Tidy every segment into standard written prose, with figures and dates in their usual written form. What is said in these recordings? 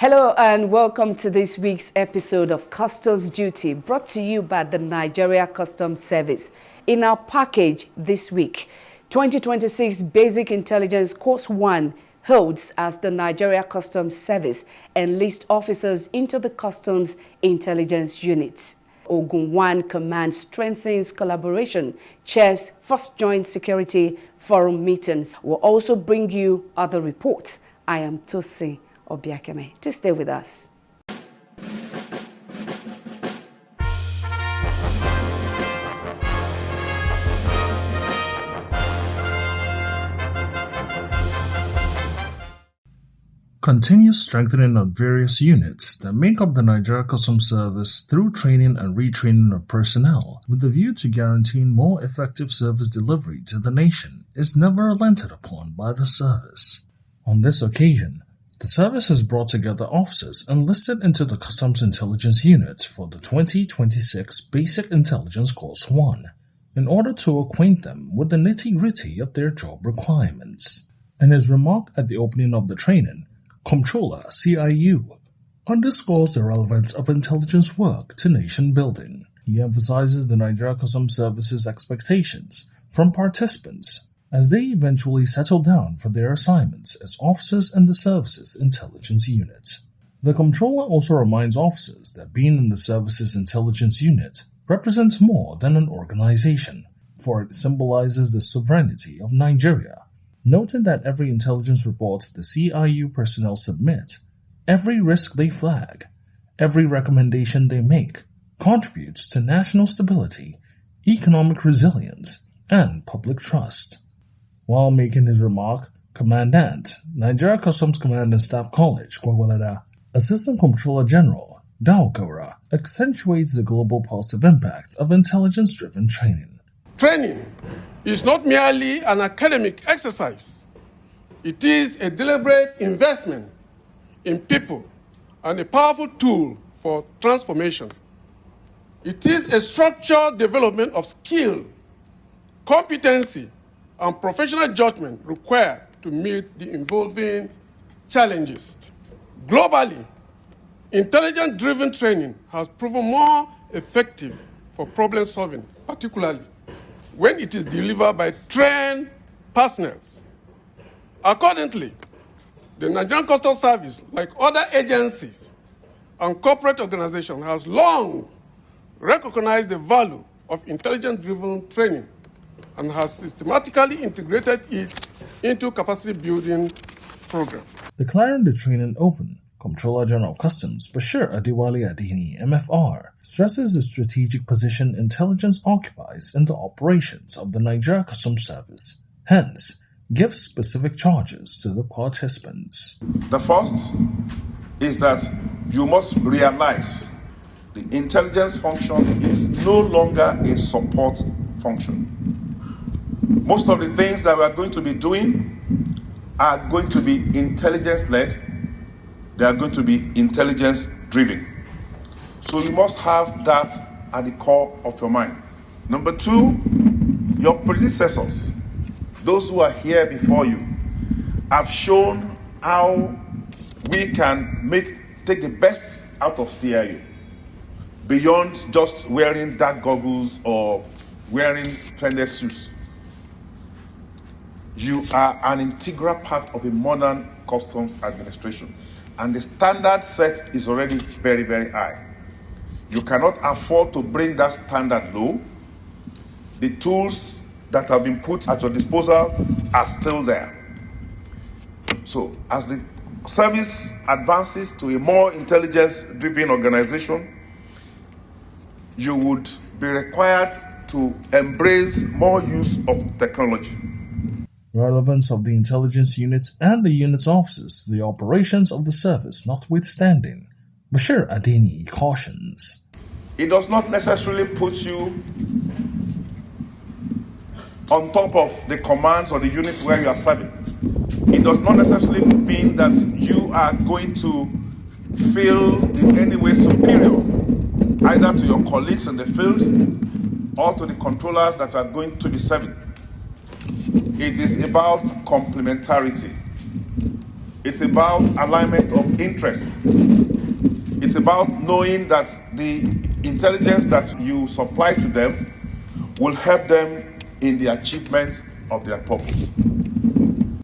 Hello and welcome to this week's episode of Customs Duty, brought to you by the Nigeria Customs Service. In our package this week, 2026 Basic Intelligence Course 1 holds as the Nigeria Customs Service enlist officers into the Customs Intelligence Unit. Ogun 1 Command strengthens collaboration, chairs First Joint Security Forum meetings. We'll also bring you other reports. I am Tosi Obiakeme. To stay with us. Continuous strengthening of various units that make up the Nigeria Customs Service through training and retraining of personnel with the view to guaranteeing more effective service delivery to the nation is never relented upon by the service. On this occasion, the service has brought together officers enlisted into the Customs Intelligence Unit for the 2026 Basic Intelligence Course 1 in order to acquaint them with the nitty-gritty of their job requirements. In his remark at the opening of the training, Comptroller CIU underscores the relevance of intelligence work to nation building. He emphasizes the Nigeria Customs Service's expectations from participants as they eventually settle down for their assignments as officers in the service's intelligence unit. The Comptroller also reminds officers that being in the service's intelligence unit represents more than an organization, for it symbolizes the sovereignty of Nigeria, noting that every intelligence report the CIU personnel submit, every risk they flag, every recommendation they make contributes to national stability, economic resilience, and public trust. While making his remark, Commandant, Nigeria Customs Command and Staff College, Gwagwalada, Assistant Comptroller General, Daogora, accentuates the global positive impact of intelligence-driven training. Training is not merely an academic exercise. It is a deliberate investment in people and a powerful tool for transformation. It is a structured development of skill, competency, and professional judgment required to meet the evolving challenges. Globally, intelligence-driven training has proven more effective for problem solving, particularly when it is delivered by trained personnel. Accordingly, the Nigerian Customs Service, like other agencies and corporate organizations, has long recognized the value of intelligence-driven training and has systematically integrated it into capacity-building programs. Declaring the training open, Comptroller General of Customs Bashir Adewale Adeni, MFR, stresses the strategic position intelligence occupies in the operations of the Nigeria Customs Service, hence gives specific charges to the participants. The first is that you must realize the intelligence function is no longer a support function. Most of the things that we are going to be doing are going to be intelligence-led. They are going to be intelligence-driven. So you must have that at the core of your mind. Number two, your predecessors, those who are here before you, have shown how we can take the best out of CIU beyond just wearing dark goggles or wearing trended suits. You are an integral part of a modern customs administration, and the standard set is already very, very high. You cannot afford to bring that standard low. The tools that have been put at your disposal are still there. So, as the service advances to a more intelligence-driven organization, you would be required to embrace more use of technology. Relevance of the intelligence units and the unit's officers to the operations of the service notwithstanding, Bashir Adeni cautions. It does not necessarily put you on top of the commands or the unit where you are serving. It does not necessarily mean that you are going to feel in any way superior either to your colleagues in the field or to the controllers that are going to be serving. It is about complementarity. It's about alignment of interests. It's about knowing that the intelligence that you supply to them will help them in the achievement of their purpose.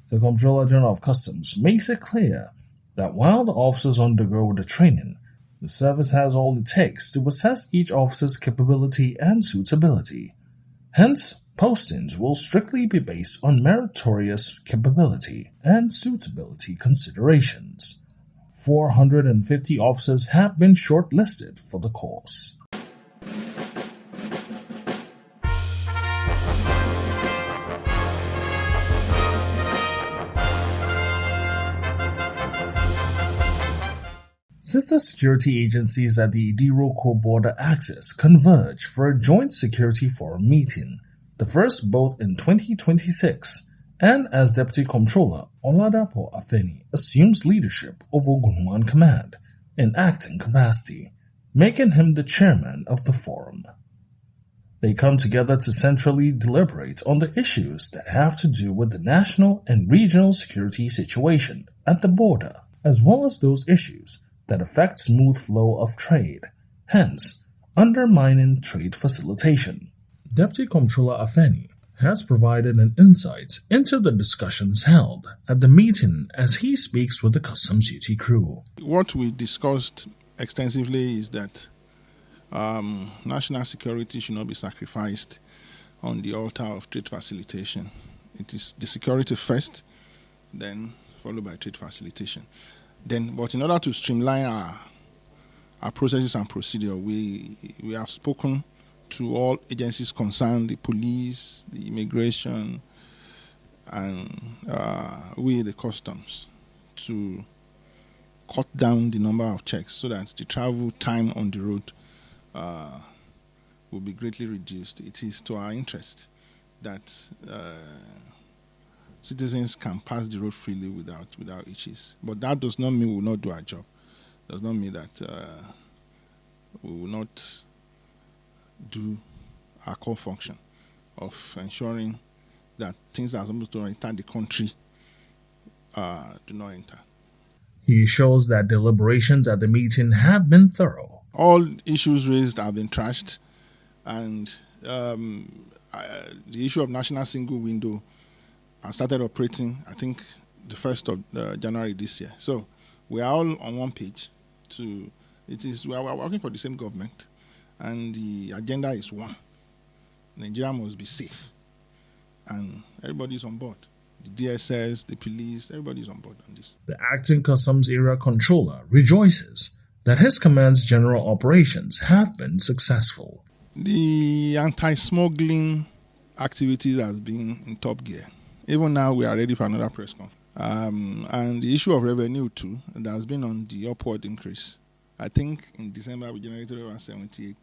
The Comptroller General of Customs makes it clear that while the officers undergo the training, the service has all it takes to assess each officer's capability and suitability. Hence, postings will strictly be based on meritorious capability and suitability considerations. 450 officers have been shortlisted for the course. Sister security agencies at the Idiroko border axis converge for a joint security forum meeting, the first both in 2026, and as Deputy Comptroller, Oladapo Afeni assumes leadership over Gunwan Command in acting capacity, making him the chairman of the forum. They come together to centrally deliberate on the issues that have to do with the national and regional security situation at the border, as well as those issues that affect smooth flow of trade, hence undermining trade facilitation. Deputy Comptroller Afeni has provided an insight into the discussions held at the meeting as he speaks with the customs duty crew. What we discussed extensively is that national security should not be sacrificed on the altar of trade facilitation. It is the security first, then followed by trade facilitation. But in order to streamline our processes and procedure, we have spoken to all agencies concerned, the police, the immigration, and we, the customs, to cut down the number of checks so that the travel time on the road will be greatly reduced. It is to our interest that citizens can pass the road freely without issues. But that does not mean we will not do our job. Does not mean that we will not do our core function of ensuring that things that are supposed to enter the country do not enter. He shows that deliberations at the meeting have been thorough. All issues raised have been trashed, and the issue of national single window started operating, I think, the 1st of January this year. So we are all on one page. We are working for the same government, and the agenda is one. Nigeria must be safe, and everybody is on board. The DSS, the police, everybody is on board on this. The acting customs area controller rejoices that his command's general operations have been successful. The anti-smuggling activities has been in top gear. Even now, we are ready for another press conference. And the issue of revenue, too, that has been on the upward increase. I think in December, we generated over 78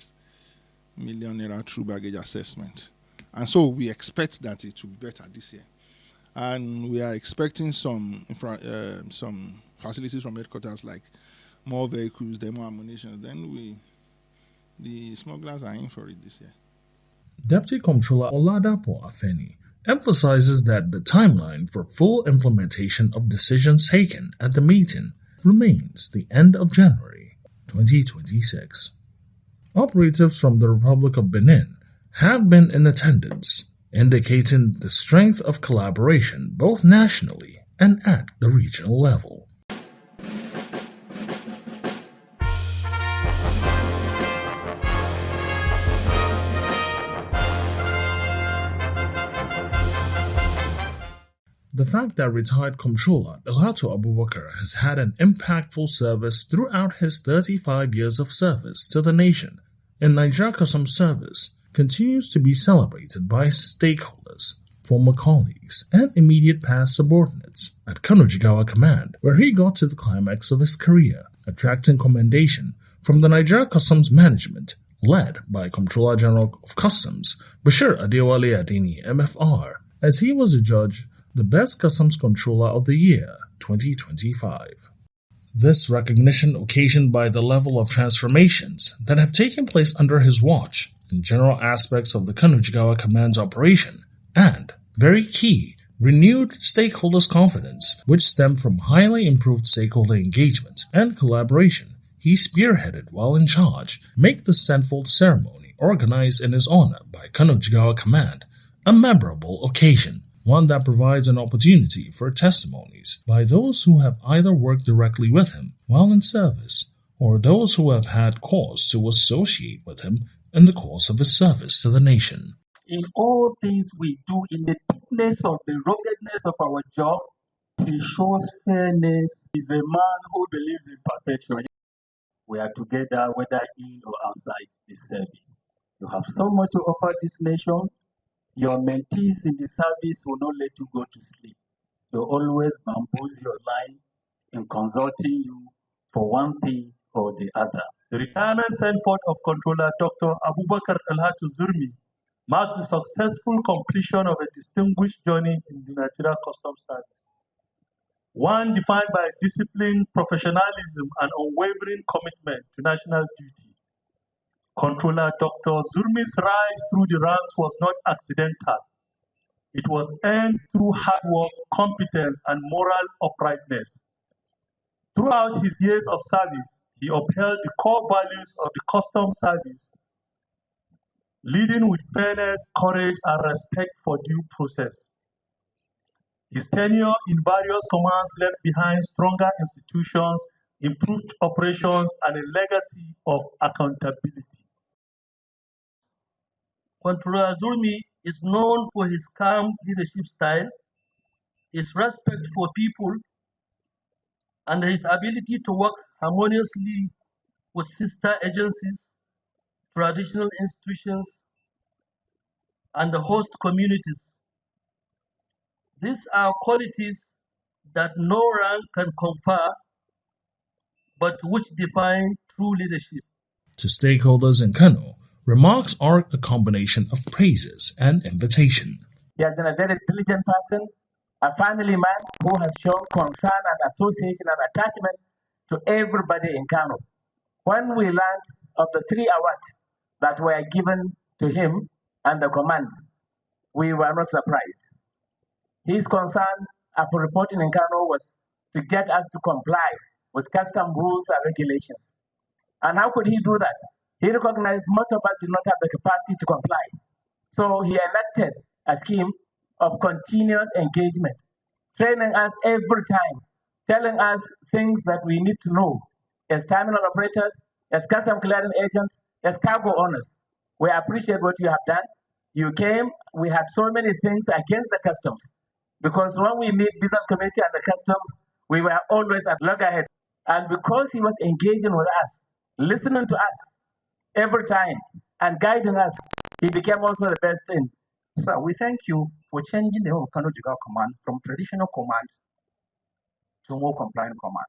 million naira through baggage assessment. And so we expect that it will be better this year. And we are expecting some facilities from headquarters, like more vehicles, more ammunition. Then the smugglers are in for it this year. Deputy Comptroller Oladapo Afeni emphasizes that the timeline for full implementation of decisions taken at the meeting remains the end of January 2026. Operatives from the Republic of Benin have been in attendance, indicating the strength of collaboration both nationally and at the regional level. The fact that retired Comptroller Ilhatu Abubakar has had an impactful service throughout his 35 years of service to the nation in Nigeria Customs Service continues to be celebrated by stakeholders, former colleagues, and immediate past subordinates at Kano Jigawa Command, where he got to the climax of his career, attracting commendation from the Nigeria Customs Management, led by Comptroller General of Customs Bashir Adewale Adini, MFR, as he was adjudged the Best Customs Controller of the Year 2025. This recognition occasioned by the level of transformations that have taken place under his watch in general aspects of the Kano Jigawa Command's operation and, very key, renewed stakeholders' confidence, which stemmed from highly improved stakeholder engagement and collaboration he spearheaded while in charge, make the central ceremony organized in his honor by Kano Jigawa Command a memorable occasion, one that provides an opportunity for testimonies by those who have either worked directly with him while in service or those who have had cause to associate with him in the course of his service to the nation. In all things we do, in the thickness of the ruggedness of our job, he shows fairness. He's a man who believes in perpetuity. We are together, whether in or outside the service. You have so much to offer this nation. Your mentees in the service will not let you go to sleep. They'll always bamboozle your line in consulting you for one thing or the other. The retirement sent forth of Controller Dr. Abubakar Alhatu Zurmi marks the successful completion of a distinguished journey in the Nigeria Customs Service. One defined by discipline, professionalism, and unwavering commitment to national duty. Controller Dr. Zurmi's rise through the ranks was not accidental. It was earned through hard work, competence, and moral uprightness. Throughout his years of service, he upheld the core values of the customs service, leading with fairness, courage, and respect for due process. His tenure in various commands left behind stronger institutions, improved operations, and a legacy of accountability. Controller Zulmi is known for his calm leadership style, his respect for people, and his ability to work harmoniously with sister agencies, traditional institutions, and the host communities. These are qualities that no rank can confer, but which define true leadership. To stakeholders in Kano, remarks are a combination of praises and invitation. He has been a very diligent person, a family man who has shown concern and association and attachment to everybody in Kano. When we learned of the 3 awards that were given to him and the command, we were not surprised. His concern after reporting in Kano was to get us to comply with custom rules and regulations. And how could he do that? He recognized most of us did not have the capacity to comply. So he enacted a scheme of continuous engagement, training us every time, telling us things that we need to know as terminal operators, as custom clearing agents, as cargo owners. We appreciate what you have done. You came, we had so many things against the customs, because when we meet business community and the customs, we were always at loggerhead. And because he was engaging with us, listening to us every time, and guiding us, he became also the best thing. Sir, we thank you for changing the whole Kano Jigawa command from traditional command to more compliant command.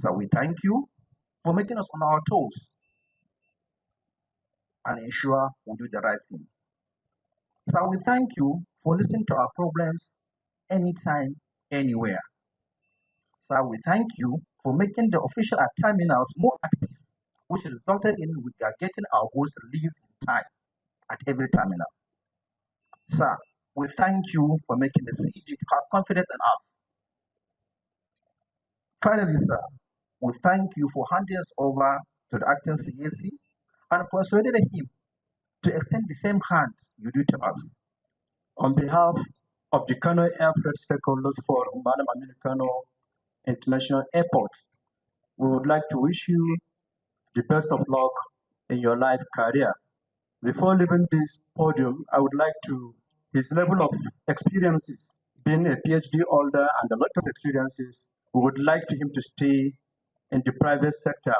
Sir, we thank you for making us on our toes and ensure we do the right thing. Sir, we thank you for listening to our problems anytime, anywhere. Sir, we thank you for making the official at terminals more active, which resulted in we are getting our goods released in time at every terminal. Sir, we thank you for making the CG have confidence in us. Finally, sir, we thank you for handing us over to the acting CAC and for persuading him to extend the same hand you do to us. On behalf of the Kano Air Freight Stakeholders Forum, Madam Aminu Kano International Airport, we would like to wish you the best of luck in your life career. Before leaving this podium, I would like to, his level of experiences, being a PhD holder and a lot of experiences, we would like him to stay in the private sector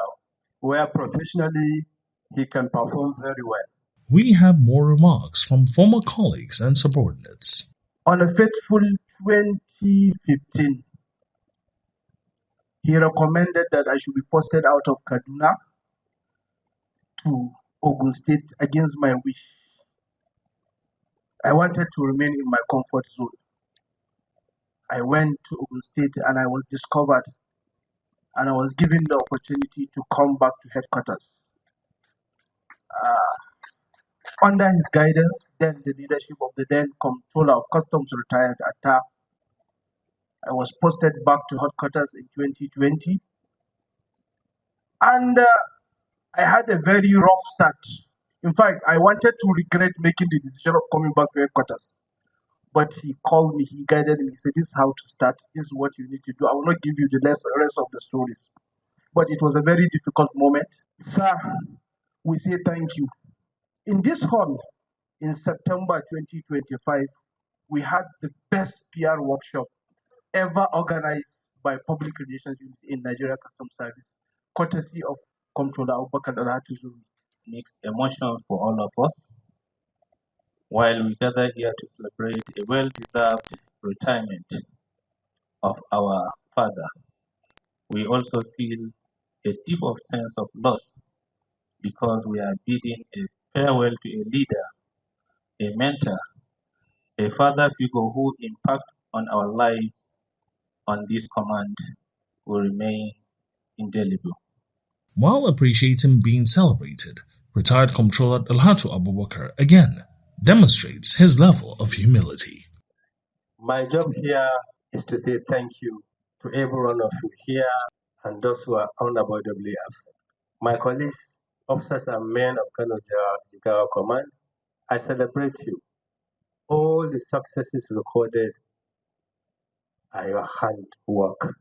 where professionally he can perform very well. We have more remarks from former colleagues and subordinates. On a fateful 2015, he recommended that I should be posted out of Kaduna to Ogun State against my wish. I wanted to remain in my comfort zone. I went to Ogun State and I was discovered and I was given the opportunity to come back to headquarters. Under his guidance, then the leadership of the then Comptroller of Customs retired Atta, I was posted back to headquarters in 2020, and I had a very rough start. In fact, I wanted to regret making the decision of coming back to headquarters. But he called me, he guided me, he said, this is how to start, this is what you need to do. I will not give you the rest of the stories. But it was a very difficult moment. Sir, we say thank you. In this hall, in September 2025, we had the best PR workshop ever organized by public relations unit in Nigeria Customs Service, courtesy of Comptroller Abubakar Alhatu. Mixed emotion for all of us while we gather here to celebrate a well-deserved retirement of our father. We also feel a deep sense of loss because we are bidding a farewell to a leader, a mentor, a father figure who impact on our lives on this command will remain indelible. While appreciating being celebrated, retired Comptroller Alhatu Abubakar again demonstrates his level of humility. My job here is to say thank you to every one of you here and those who are unavoidably absent. My colleagues, officers and men of Kano Jigawa Command, I celebrate you. All the successes recorded are your handwork.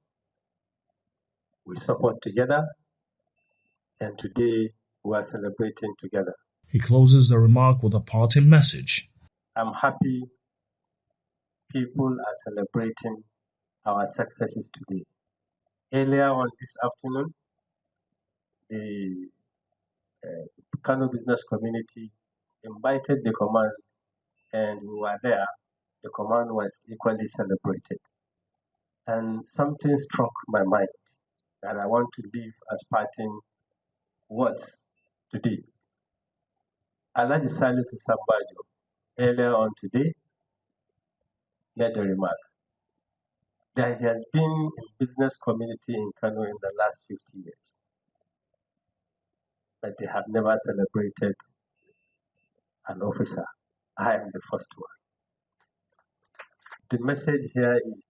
We support together, and today we are celebrating together. He closes the remark with a parting message. I'm happy people are celebrating our successes today. Earlier on this afternoon, the Kano business community invited the command, and we were there. The command was equally celebrated. And something struck my mind that I want to leave as parting words today. Alhaji Salisu Sambajo, earlier on today, made a remark that he has been in business community in Kano in the last 50 years, but they have never celebrated an officer. I am the first one. The message here is,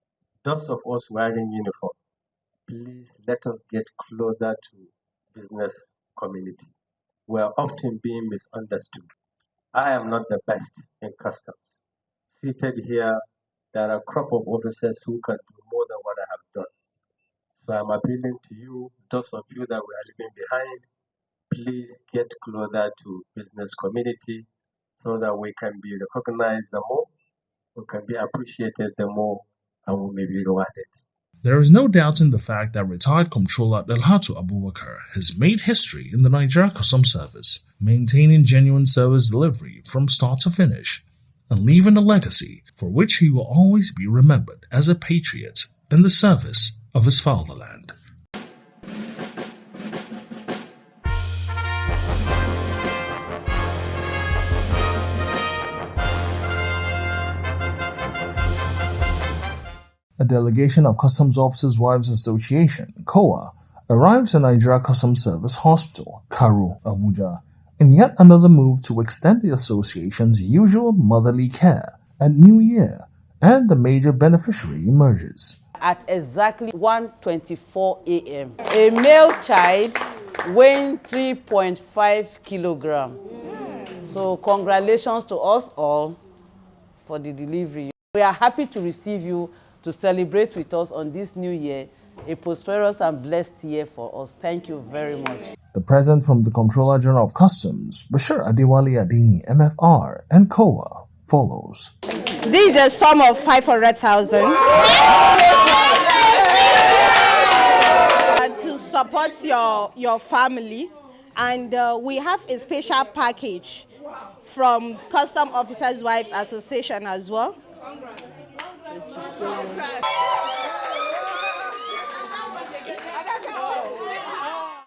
those of us wearing uniform, please let us get closer to business community. We are often being misunderstood. I am not the best in customs. Seated here, there are a crop of officers who can do more than what I have done. So I'm appealing to you, those of you that we are leaving behind, please get closer to business community so that we can be recognized the more, we can be appreciated the more, and we may be rewarded. There is no doubting the fact that retired Comptroller Alhatu Abubakar has made history in the Nigeria Customs Service, maintaining genuine service delivery from start to finish, and leaving a legacy for which he will always be remembered as a patriot in the service of his fatherland. A delegation of Customs Officers' Wives Association, COA, arrives at Nigeria Customs Service Hospital, Karu, Abuja, in yet another move to extend the association's usual motherly care at New Year, and the major beneficiary emerges. At exactly 1:24 a.m., a male child weighing 3.5 kilograms. So congratulations to us all for the delivery. We are happy to receive you to celebrate with us on this new year, a prosperous and blessed year for us. Thank you very much. The present from the Comptroller General of Customs, Bashir Adewale Adeni, MFR, and COA follows. This is a sum of 500,000 to support your family, and we have a special package from Custom Officers Wives Association as well.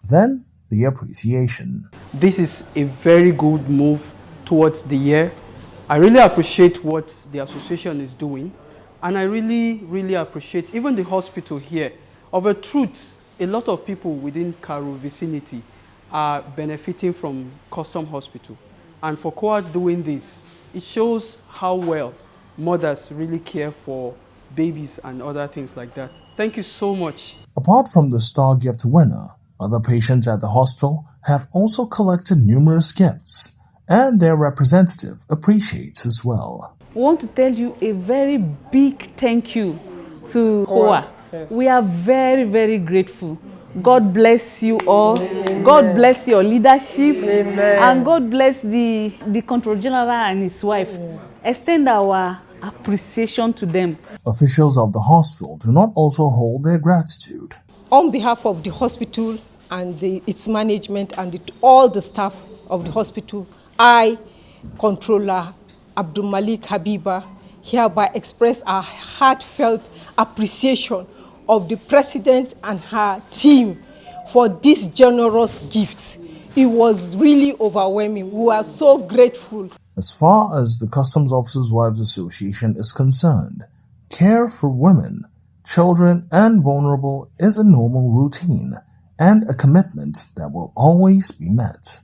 Then, the appreciation. This is a very good move towards the year. I really appreciate what the association is doing, and I really appreciate even the hospital here. Of a truth, a lot of people within Karu vicinity are benefiting from Custom Hospital. And for COA doing this, it shows how well mothers really care for babies and other things like that. Thank you so much. Apart from the star gift winner, other patients at the hospital have also collected numerous gifts, and their representative appreciates as well. I want to tell you a very big thank you to COA. Yes. We are very, very grateful. God bless you all. Amen. God bless your leadership. Amen. And God bless the Control General and his wife. Yes. Extend our appreciation to them. Officials of the hospital do not also hold their gratitude. On behalf of the hospital and its management and all the staff of the hospital, I, Controller Abdul Malik Habiba, hereby express our heartfelt appreciation of the President and her team for this generous gift. It was really overwhelming. We are so grateful. As far as the Customs Officers' Wives Association is concerned, care for women, children, and vulnerable is a normal routine and a commitment that will always be met.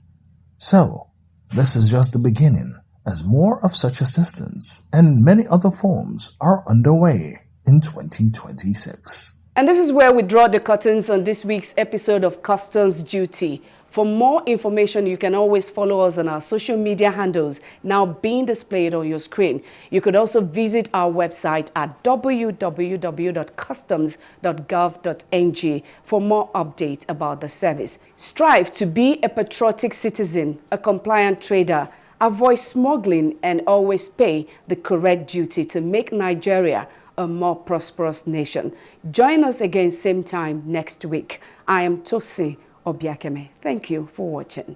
So, this is just the beginning, as more of such assistance and many other forms are underway in 2026. And this is where we draw the curtains on this week's episode of Customs Duty. For more information, you can always follow us on our social media handles now being displayed on your screen. You could also visit our website at www.customs.gov.ng for more updates about the service. Strive to be a patriotic citizen, a compliant trader, avoid smuggling, and always pay the correct duty to make Nigeria a more prosperous nation. Join us again same time next week. I am Tosi Obiakeme. Thank you for watching.